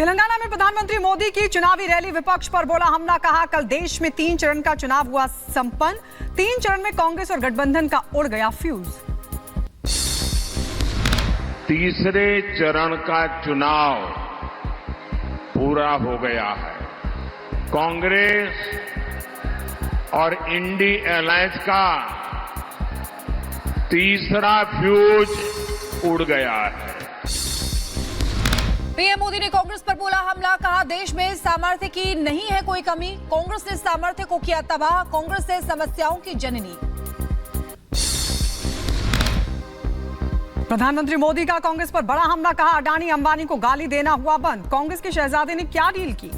तेलंगाना में प्रधानमंत्री मोदी की चुनावी रैली, विपक्ष पर बोला हमला, कहा कल देश में 3 चरण का चुनाव हुआ संपन्न। 3 चरण में कांग्रेस और गठबंधन का उड़ गया फ्यूज। तीसरे चरण का चुनाव पूरा हो गया है। कांग्रेस और इंडी अलायंस का तीसरा फ्यूज उड़ गया है। पीएम मोदी ने कांग्रेस पर बोला हमला, कहा देश में सामर्थ्य की नहीं है कोई कमी, कांग्रेस ने सामर्थ्य को किया तबाह, कांग्रेस है समस्याओं की जननी। प्रधानमंत्री मोदी का कांग्रेस पर बड़ा हमला, कहा अडानी अंबानी को गाली देना हुआ बंद। कांग्रेस के शहजादे ने क्या डील की?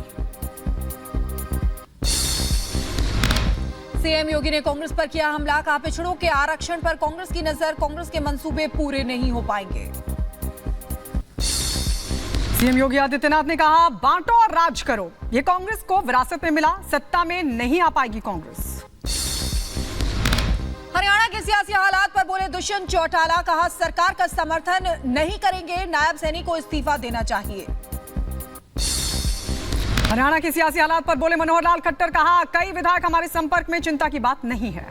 सीएम योगी ने कांग्रेस पर किया हमला, कहा पिछड़ों के आरक्षण पर कांग्रेस की नजर, कांग्रेस के मंसूबे पूरे नहीं हो पाएंगे। सीएम योगी आदित्यनाथ ने कहा बांटो और राज करो, ये कांग्रेस को विरासत में मिला, सत्ता में नहीं आ पाएगी कांग्रेस। हरियाणा के सियासी हालात पर बोले दुष्यंत चौटाला, कहा सरकार का समर्थन नहीं करेंगे, नायब सैनी को इस्तीफा देना चाहिए। हरियाणा के सियासी हालात पर बोले मनोहर लाल खट्टर, कहा कई विधायक हमारे संपर्क में, चिंता की बात नहीं है।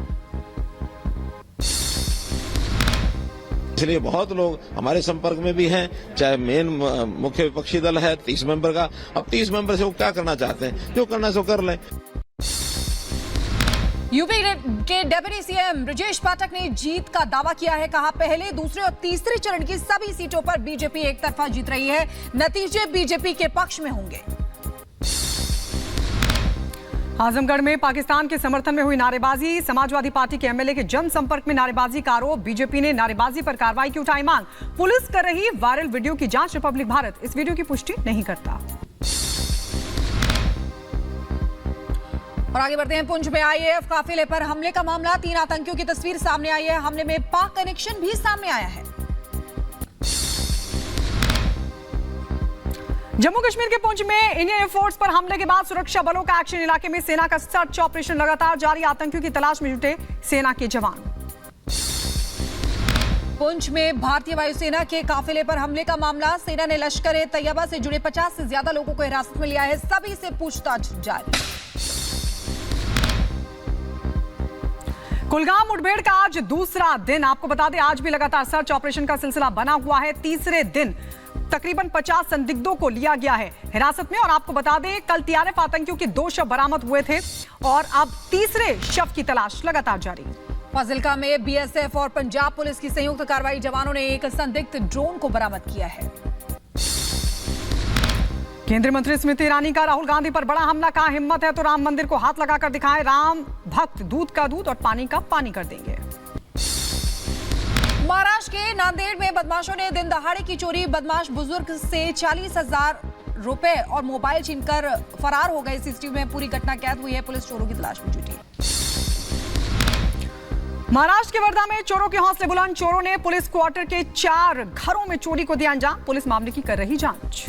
इसलिए बहुत लोग हमारे संपर्क में भी हैं, चाहे मेन मुख्य विपक्षी दल है 30 मेंबर का। अब 30 मेंबर से वो क्या करना चाहते हैं, जो करना है सो कर लें। यूपी के डेप्यूटी सीएम ब्रजेश पाठक ने जीत का दावा किया है, कहा पहले, दूसरे और तीसरे चरण की सभी सीटों पर बीजेपी एक तरफा जीत रही है, नतीजे बीजेपी के पक्ष में होंगे। आजमगढ़ में पाकिस्तान के समर्थन में हुई नारेबाजी, समाजवादी पार्टी के एमएलए के जनसंपर्क में नारेबाजी का आरोप, बीजेपी ने नारेबाजी पर कार्रवाई की उठाई मांग। पुलिस कर रही वायरल वीडियो की जांच, रिपब्लिक भारत इस वीडियो की पुष्टि नहीं करता। और आगे बढ़ते हैं, पुंछ में आईएएफ काफिले पर हमले का मामला, 3 आतंकियों की तस्वीर सामने आई है, हमले में पाक कनेक्शन भी सामने आया है। जम्मू कश्मीर के पुंछ में इंडियन एयरफोर्स पर हमले के बाद सुरक्षा बलों का एक्शन, इलाके में सेना का सर्च ऑपरेशन लगातार जारी, आतंकियों की तलाश में जुटे सेना के जवान। पुंछ में भारतीय वायुसेना के काफिले पर हमले का मामला, सेना ने लश्कर ए तैयबा से जुड़े 50 से ज्यादा लोगों को हिरासत में लिया है, सभी से पूछताछ जारी। कुलगाम मुठभेड़ का आज दूसरा दिन, आपको बता दें आज भी लगातार सर्च ऑपरेशन का सिलसिला बना हुआ है। तीसरे दिन तकरीबन 50 संदिग्धों को लिया गया है हिरासत में, और आपको बता दें कल टीआरएफ आतंकियों के 2 शव बरामद हुए थे और अब तीसरे शव की तलाश लगातार जारी। फाजिल्का में बीएसएफ और पंजाब पुलिस की संयुक्त कार्रवाई, जवानों ने एक संदिग्ध ड्रोन को बरामद किया है। केंद्रीय मंत्री स्मृति ईरानी का राहुल गांधी पर बड़ा हमला, कहा हिम्मत है तो राम मंदिर को हाथ लगाकर दिखाएं, राम भक्त दूध का दूध और पानी का पानी कर देंगे। महाराष्ट्र के नांदेड़ में बदमाशों ने दिन दहाड़े की चोरी, बदमाश बुजुर्ग से 40,000 रुपए और मोबाइल छीनकर फरार हो गए। सीसीटीवी में पूरी घटना कैद हुई है, पुलिस चोरों की तलाश में जुटी। महाराष्ट्र के वर्धा में चोरों के हौसले बुलंद, चोरों ने पुलिस क्वार्टर के 4 घरों में चोरी को दिया अंजाम, पुलिस मामले की कर रही जांच।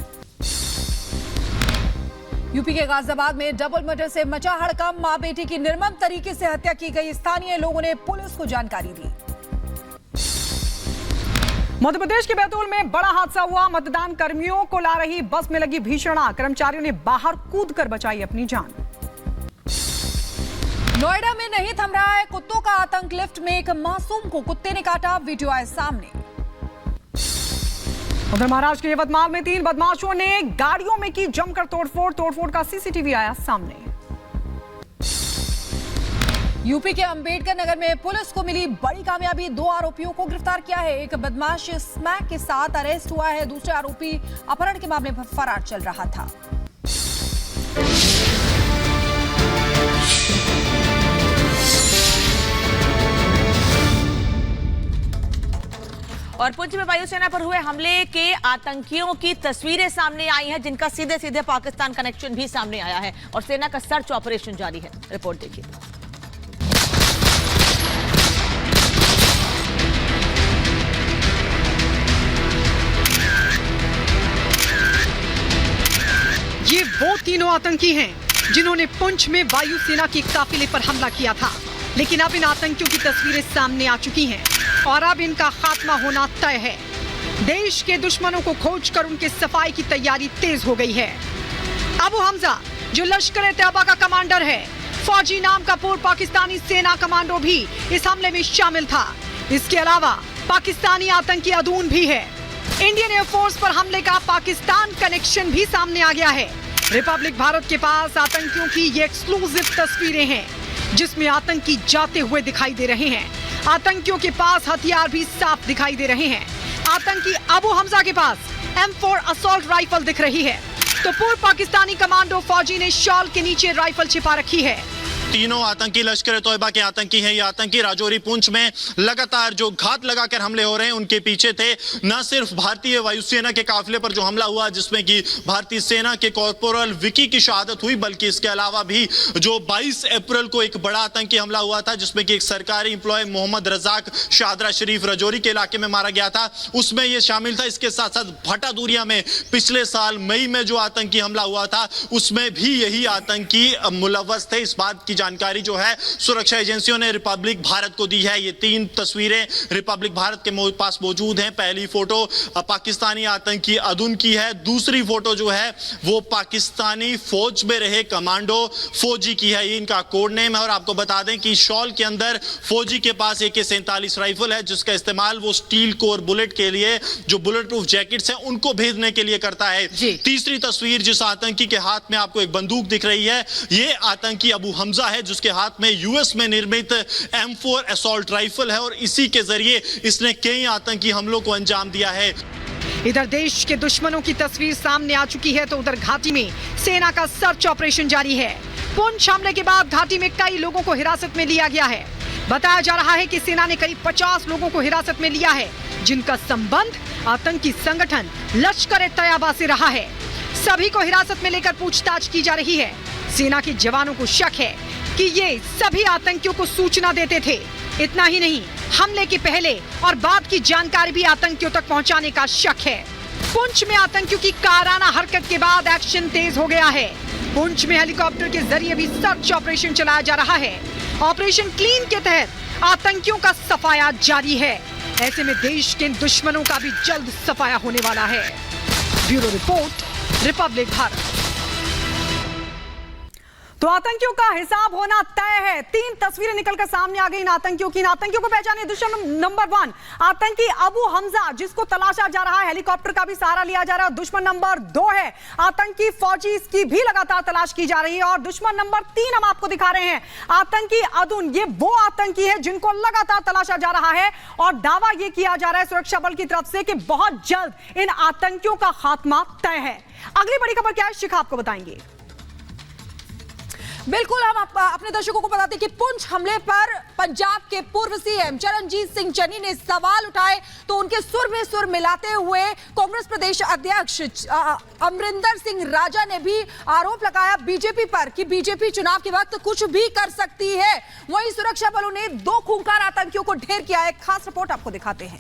यूपी के गाजियाबाद में डबल मर्डर से मचा हड़कंप, मां बेटी की निर्मम तरीके से हत्या की गई, स्थानीय लोगों ने पुलिस को जानकारी दी। मध्य प्रदेश के बैतूल में बड़ा हादसा हुआ, मतदान कर्मियों को ला रही बस में लगी भीषण आग, कर्मचारियों ने बाहर कूदकर बचाई अपनी जान। नोएडा में नहीं थम रहा है कुत्तों का आतंक, लिफ्ट में एक मासूम को कुत्ते ने काटा, वीडियो आए सामने। उधर महाराष्ट्र के यवतमाल में 3 बदमाशों ने गाड़ियों में की जमकर तोड़फोड़ का सीसीटीवी आया सामने। यूपी के अंबेडकर नगर में पुलिस को मिली बड़ी कामयाबी, 2 आरोपियों को गिरफ्तार किया है, एक बदमाश स्मैक के साथ अरेस्ट हुआ है, दूसरे आरोपी अपहरण के मामले में फरार चल रहा था। और पुंछ में वायुसेना पर हुए हमले के आतंकियों की तस्वीरें सामने आई हैं, जिनका सीधे सीधे पाकिस्तान कनेक्शन भी सामने आया है और सेना का सर्च ऑपरेशन जारी है। रिपोर्ट देखिए। ये वो तीनों आतंकी हैं जिन्होंने पुंछ में वायुसेना के काफिले पर हमला किया था, लेकिन अब इन आतंकियों की तस्वीरें सामने आ चुकी हैं और अब इनका खात्मा होना तय है। देश के दुश्मनों को खोजकर उनके सफाई की तैयारी तेज हो गई है। अबू हमजा जो लश्कर ए तैयबा का कमांडर है, फौजी नाम का पूर्व पाकिस्तानी सेना कमांडो भी इस हमले में शामिल था। इसके अलावा पाकिस्तानी आतंकी अदून भी है। इंडियन एयरफोर्स पर हमले का पाकिस्तान कनेक्शन भी सामने आ गया है। रिपब्लिक भारत के पास आतंकियों की ये एक्सक्लूसिव तस्वीरें हैं जिसमें आतंकी जाते हुए दिखाई दे रहे हैं। आतंकियों के पास हथियार भी साफ दिखाई दे रहे हैं। आतंकी अबू हमजा के पास M4 असॉल्ट राइफल दिख रही है, तो पूर्व पाकिस्तानी कमांडो फौजी ने शॉल के नीचे राइफल छिपा रखी है। तीनों आतंकी लश्कर ए तोयबा के आतंकी हैं। ये आतंकी राजौरी पुंछ में लगातार जो घात लगाकर हमले हो रहे हैं उनके पीछे थे। न सिर्फ भारतीय वायुसेना के काफिले पर जो हमला हुआ जिसमें कि भारतीय सेना के कॉर्पोरल विकी की शहादत हुई, बल्कि इसके अलावा भी जो 22 अप्रैल को एक बड़ा आतंकी हमला हुआ था जिसमें कि एक सरकारी इंप्लॉय मोहम्मद रजाक शाहदरा शरीफ राजौरी के इलाके में मारा गया था, उसमें यह शामिल था। इसके साथ साथ भटा दूरिया में पिछले साल मई में जो आतंकी हमला हुआ था उसमें भी यही आतंकी मुलव्वस थे। इस बात की जानकारी जो है सुरक्षा एजेंसियों ने रिपब्लिक भारत को दी है। ये 3 तस्वीरें रिपब्लिक भारत के पास मौजूद हैं। पहली फोटो पाकिस्तानी आतंकी अदुन की है, दूसरी फोटो जो है वो पाकिस्तानी फौज में रहे कमांडो फौजी की है। ये इनका कोड नेम है। और आपको बता दें कि शॉल के अंदर फौजी के पास AK-47 राइफल है जिसका इस्तेमाल वो स्टील कोर बुलेट के लिए, जो बुलेट प्रूफ जैकेट्स हैं उनको भेजने के लिए करता है। तीसरी तस्वीर जिस आतंकी के हाथ में आपको एक बंदूक दिख रही है, ये आतंकी अबू हमजा है जिसके हाथ में US में निर्मित M4 असॉल्ट राइफल है और इसी के जरिए इसने कई आतंकी हमलों को अंजाम दिया है। इधर देश के दुश्मनों की तस्वीर सामने आ चुकी है तो उधर घाटी में सेना का सर्च ऑपरेशन जारी है। पुंछ हमले के बाद घाटी में कई लोगों को हिरासत में लिया गया है। बताया जा रहा है कि सेना ने करीब 50 लोगों को हिरासत में लिया है जिनका संबंध आतंकी संगठन लश्कर ए तैयबा से रहा है। सभी को हिरासत में लेकर पूछताछ की जा रही है। सेना के जवानों को शक है कि ये सभी आतंकियों को सूचना देते थे। इतना ही नहीं, हमले के पहले और बाद की जानकारी भी आतंकियों तक पहुंचाने का शक है। पुंछ में आतंकियों की काराना हरकत के बाद एक्शन तेज हो गया है। पुंछ में हेलीकॉप्टर के जरिए भी सर्च ऑपरेशन चलाया जा रहा है। ऑपरेशन क्लीन के तहत आतंकियों का सफाया जारी है। ऐसे में देश के दुश्मनों का भी जल्द सफाया होने वाला है। Bureau report, Republic Bharat. तो आतंकियों का हिसाब होना तय है। 3 तस्वीरें निकलकर सामने आ गई इन आतंकियों की। इन आतंकियों को पहचाने। दुश्मन नंबर 1 आतंकी अबू हमजा जिसको तलाशा जा रहा है, हेलीकॉप्टर का भी सहारा लिया जा रहा है। दुश्मन नंबर 2 है आतंकी फौजी, इसकी भी लगातार तलाश की जा रही है। और दुश्मन नंबर 3 हम आपको दिखा रहे हैं आतंकी अदुन। ये वो आतंकी है जिनको लगातार तलाशा जा रहा है और दावा ये किया जा रहा है सुरक्षा बल की तरफ से कि बहुत जल्द इन आतंकियों का खात्मा तय है। अगली बड़ी खबर क्या है, शिखा आपको बताएंगे। बिल्कुल, हम अपने दर्शकों को बताते हैं कि पुंछ हमले पर पंजाब के पूर्व CM चरणजीत सिंह चन्नी ने सवाल उठाए तो उनके सुर में सुर मिलाते हुए कांग्रेस प्रदेश अध्यक्ष अमरिंदर सिंह राजा ने भी आरोप लगाया बीजेपी पर कि बीजेपी चुनाव के वक्त कुछ भी कर सकती है। वहीं सुरक्षा बलों ने 2 खूंखार आतंकियों को ढेर किया है। खास रिपोर्ट आपको दिखाते हैं।